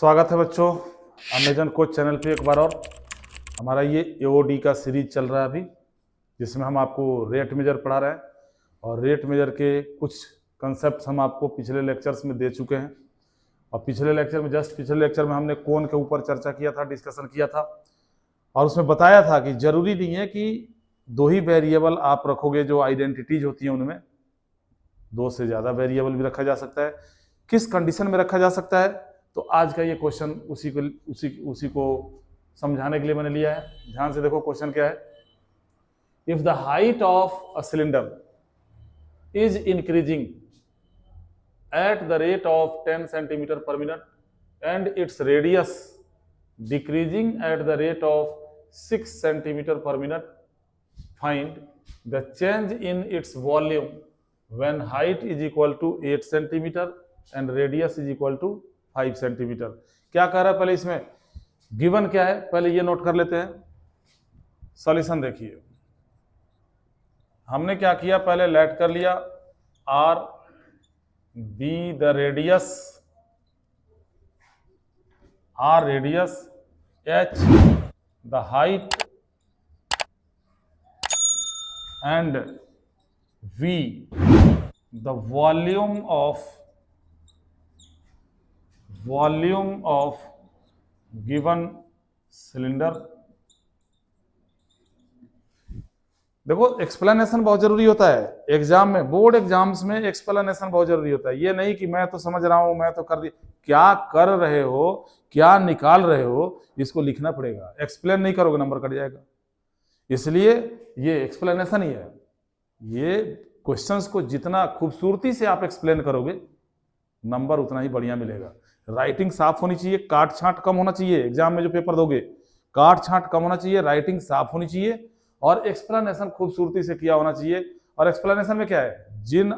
स्वागत है बच्चों अमेजन कोच चैनल पे एक बार और। हमारा ये एओडी का सीरीज चल रहा है अभी, जिसमें हम आपको रेट मेजर पढ़ा रहे हैं और रेट मेजर के कुछ कंसेप्ट हम आपको पिछले लेक्चर्स में दे चुके हैं। और पिछले लेक्चर में हमने कोण के ऊपर चर्चा किया था, डिस्कशन किया था और उसमें बताया था कि जरूरी नहीं है कि दो ही वेरिएबल आप रखोगे। जो आइडेंटिटीज होती हैं उनमें दो से ज़्यादा वेरिएबल भी रखा जा सकता है। किस कंडीशन में रखा जा सकता है, तो आज का ये क्वेश्चन उसी को समझाने के लिए मैंने लिया है। ध्यान से देखो क्वेश्चन क्या है। If the height of a cylinder is increasing at the rate of 10 centimetre per minute and its radius decreasing at the rate of 6 centimetre per minute, find the change in its volume when height is equal to 8 centimetre and radius is equal to 5 centimetre. क्या कह रहा है पहले इसमें given क्या है, पहले ये नोट कर लेते हैं। सॉल्यूशन देखिए, हमने क्या किया, पहले लेट कर लिया r b the radius, r radius, h the height and v the volume of given cylinder। देखो एक्सप्लेनेशन बहुत जरूरी होता है एग्जाम में, बोर्ड एग्जाम्स में एक्सप्लेनेशन बहुत जरूरी होता है। ये नहीं कि मैं तो समझ रहा हूं, मैं तो कर दी, क्या कर रहे हो, क्या निकाल रहे हो, इसको लिखना पड़ेगा। एक्सप्लेन नहीं करोगे नंबर कट जाएगा। इसलिए ये एक्सप्लेनेशन ही है। ये क्वेश्चंस को जितना खूबसूरती से आप एक्सप्लेन करोगे नंबर उतना ही बढ़िया मिलेगा। राइटिंग साफ होनी चाहिए, काट छांट कम होना चाहिए। एग्जाम में जो पेपर दोगे काट छांट कम होना चाहिए, राइटिंग साफ होनी चाहिए और एक्सप्लेनेशन खूबसूरती से किया होना चाहिए। और एक्सप्लेनेशन में क्या है, जिन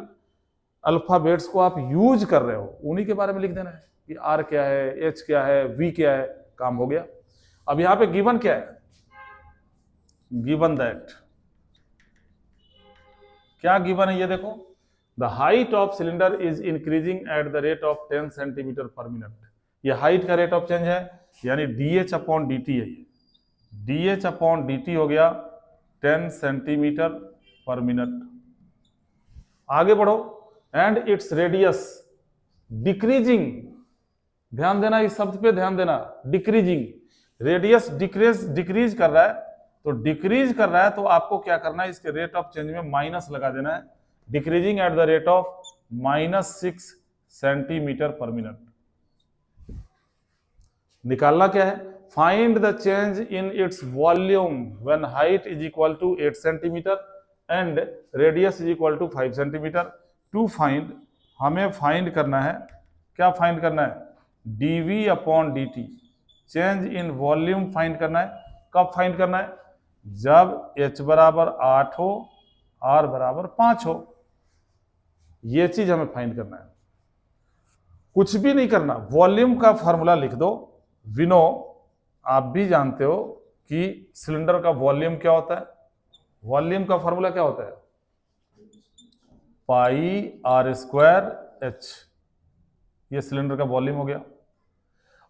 अल्फाबेट्स को आप यूज कर रहे हो उन्हीं के बारे में लिख देना है कि आर क्या है, एच क्या है, वी क्या है, काम हो गया। अब यहां पे गिवन क्या है, गिवन दैट, क्या गिवन है ये देखो, the height of cylinder is increasing at the rate of 10 centimetre per minute. ये हाइट का रेट ऑफ चेंज है, यानी D H upon D T है। ये D H upon D T हो गया 10 सेंटीमीटर पर मिनट। आगे बढ़ो, एंड इट्स रेडियस डिक्रीजिंग, ध्यान देना इस शब्द पे, ध्यान देना, डिक्रीजिंग। रेडियस डिक्रीज कर रहा है, तो डिक्रीज कर रहा है तो आपको क्या करना है, इसके रेट ऑफ चेंज में माइनस लगा देना है। Decreasing at the rate of -6 centimetre per minute. निकालना क्या है, find the change in its volume when height is equal to 8 centimetre and radius is equal to 5 centimetre. To find, हमें find करना है, क्या फाइंड करना है, dv upon dt, change in volume find करना है। कब फाइंड करना है, जब h बराबर 8 हो, r बराबर 5 हो। ये चीज हमें फाइंड करना है, कुछ भी नहीं करना। वॉल्यूम का फॉर्मूला लिख दो। विनो, आप भी जानते हो कि सिलेंडर का वॉल्यूम क्या होता है। वॉल्यूम का फॉर्मूला क्या होता है, पाई आर स्क्वायर एच। ये सिलेंडर का वॉल्यूम हो गया।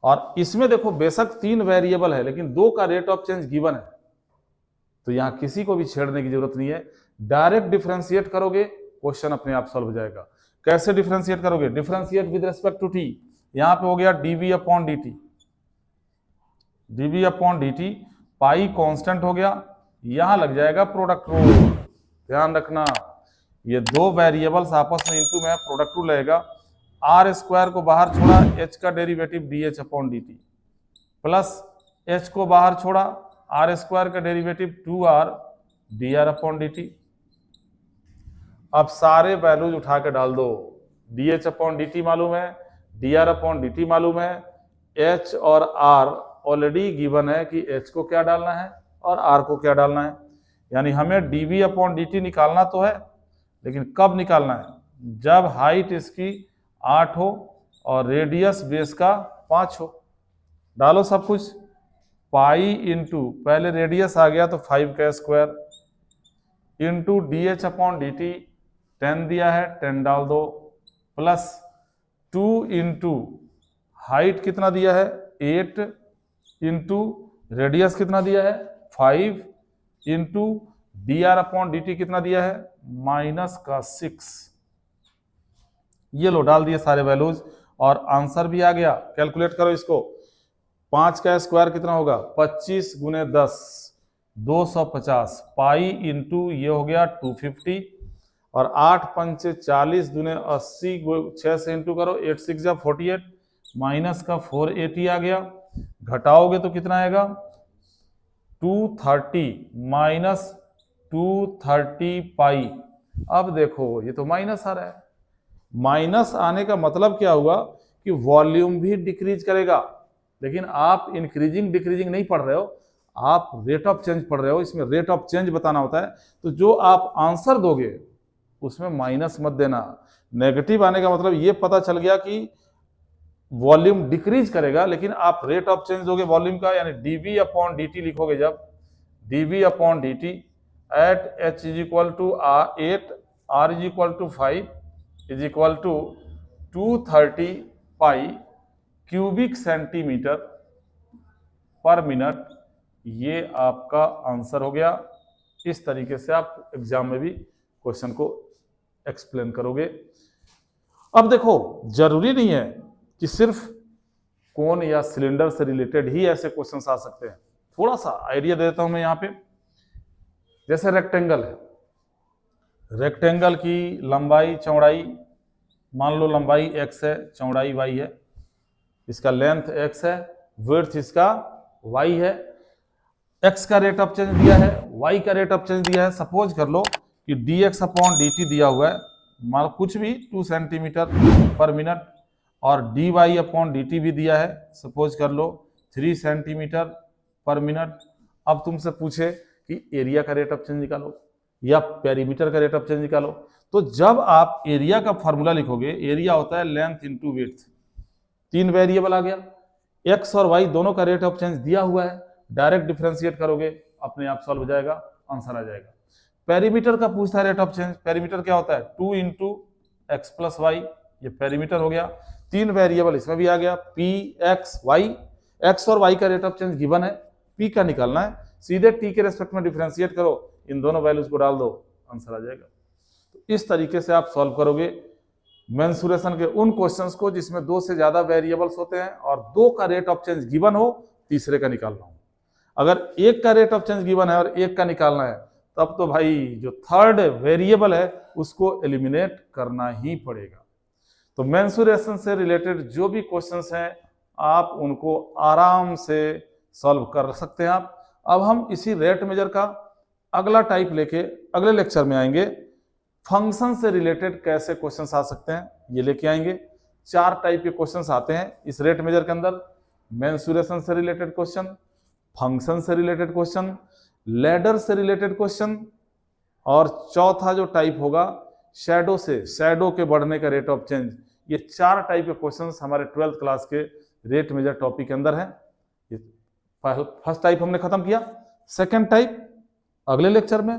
और इसमें देखो बेशक 3 वेरिएबल है लेकिन 2 का रेट ऑफ चेंज गिवन है, तो यहां किसी को भी छेड़ने की जरूरत नहीं है। डायरेक्ट डिफरेंशिएट करोगे, क्वेश्चन अपने आप सॉल्व हो जाएगा। कैसे डिफरेंशिएट करोगे, differentiate with respect to T. यहां पे हो गया dv upon dt, dv upon dt, pi constant हो गया, यहां लग जाएगा प्रोडक्ट रूल। ध्यान रखना, ये 2 वेरिएबल्स आपस में इंटू में प्रोडक्ट रूल लगेगा। आर स्क्वायर को बाहर छोड़ा, एच का derivative D upon D T, plus H को बाहर छोड़ा, आर स्क्वायर का derivative 2r dr upon D T. अब सारे वैल्यूज उठा के डाल दो। D H upon D T मालूम है, dr अपॉन डी टी मालूम है, h और r ऑलरेडी गिवन है कि h को क्या डालना है और r को क्या डालना है। यानी हमें dv अपॉन dt निकालना तो है, लेकिन कब निकालना है, जब हाइट इसकी 8 हो और रेडियस बेस का 5 हो। डालो सब कुछ, पाई इंटू, पहले रेडियस आ गया तो 5 का square, into D H upon D T, 10 दिया है 10 डाल दो, प्लस 2 इंटू हाइट कितना दिया है 8 इंटू रेडियस कितना दिया है 5 इंटू dr/dt कितना दिया है -6। ये लो डाल दिए सारे वैल्यूज और आंसर भी आ गया। कैलकुलेट करो इसको, 5 का स्क्वायर कितना होगा 25 गुने 10 250 पाई इंटू ये हो गया 250 और 8 पंचे 40 दुने 80 6 से इंटू करो 8 6 जा 48 माइनस का 480 आ गया। घटाओगे तो कितना आएगा 230 माइनस 230 पाई। अब देखो ये तो माइनस आ रहा है। माइनस आने का मतलब क्या हुआ कि वॉल्यूम भी डिक्रीज करेगा, लेकिन आप इंक्रीजिंग डिक्रीजिंग नहीं पढ़ रहे हो, आप रेट ऑफ चेंज पढ़ रहे हो। इसमें रेट ऑफ चेंज बताना होता है, तो जो आप आंसर दोगे उसमें माइनस मत देना। नेगेटिव आने का मतलब ये पता चल गया कि वॉल्यूम डिक्रीज करेगा, लेकिन आप रेट ऑफ चेंज दोगे वॉल्यूम का, यानी dv/dt लिखोगे जब dv/dt at h is equal to 8 r is equal to 5 is equal to 230 pi cubic centimetre per minute. ये आपका आंसर हो गया। इस तरीके से आप एग्जाम में भी क्वेश्चन को एक्सप्लेन करोगे। अब देखो, जरूरी नहीं है कि सिर्फ कोन या सिलेंडर से रिलेटेड ही ऐसे क्वेश्चन आ सकते हैं। थोड़ा सा आइडिया दे देता हूं मैं यहाँ पे। जैसे रेक्टेंगल है, रेक्टेंगल की लंबाई चौड़ाई, मान लो लंबाई x है, चौड़ाई y है, इसका लेंथ x है, विड्थ इसका y है। x का रेट ऑफ चेंज दिया है, y का रेट ऑफ चेंज दिया है। सपोज कर लो कि dx/dt दिया हुआ है, मान कुछ भी 2 सेंटीमीटर पर मिनट, और dy/dt भी दिया है, सपोज कर लो 3 सेंटीमीटर पर मिनट। अब तुमसे पूछे कि एरिया का रेट ऑफ चेंज निकालो या पेरीमीटर का रेट ऑफ चेंज निकालो, तो जब आप एरिया का फॉर्मूला लिखोगे, एरिया होता है लेंथ इंटू विड्थ। 3 वेरिएबल आ गया, x और y दोनों का रेट ऑफ चेंज दिया हुआ है, डायरेक्ट डिफरेंशिएट करोगे, अपने आप सॉल्व हो जाएगा, आंसर आ जाएगा। पेरीमीटर का पूछता है रेट ऑफ चेंज। पेरीमीटर क्या होता है 2 इंटू एक्स प्लस वाई, ये पेरीमीटर हो गया। 3 वेरिएबल इसमें भी आ गया, p x y। x और y का रेट ऑफ चेंज गिवन है, p का निकालना है, सीधे t के रेस्पेक्ट में डिफरेंशिएट करो, इन दोनों वैल्यूज को डाल दो, आंसर आ जाएगा। तो इस तरीके से आप सॉल्व करोगे मेंसुरेशन के उन क्वेश्चंस को जिसमें 2 से ज्यादा वेरिएबल्स होते हैं और 2 का रेट ऑफ चेंज गिवन हो, तीसरे का निकालना हो। अगर 1 का रेट ऑफ चेंज गिवन है और 1 का निकालना है, तब तो भाई जो थर्ड वेरिएबल है उसको एलिमिनेट करना ही पड़ेगा। तो मेंसुरेशन से रिलेटेड जो भी क्वेश्चंस हैं आप उनको आराम से सॉल्व कर सकते हैं आप। अब हम इसी रेट मेजर का अगला टाइप लेके अगले लेक्चर में आएंगे। फंक्शन से रिलेटेड कैसे क्वेश्चंस आ सकते हैं ये लेके आएंगे। 4 टाइप के क्वेश्चंस आते हैं इस रेट मेजर के अंदर, मेंसुरेशन से रिलेटेड क्वेश्चन, फंक्शन से रिलेटेड क्वेश्चन, लैडर से रिलेटेड क्वेश्चन, और चौथा जो टाइप होगा शैडो से, शैडो के बढ़ने का रेट ऑफ चेंज। ये 4 टाइप के क्वेश्चंस हमारे 12th क्लास के रेट मेजर टॉपिक के अंदर है। ये फर्स्ट टाइप हमने खत्म किया, सेकंड टाइप अगले लेक्चर में।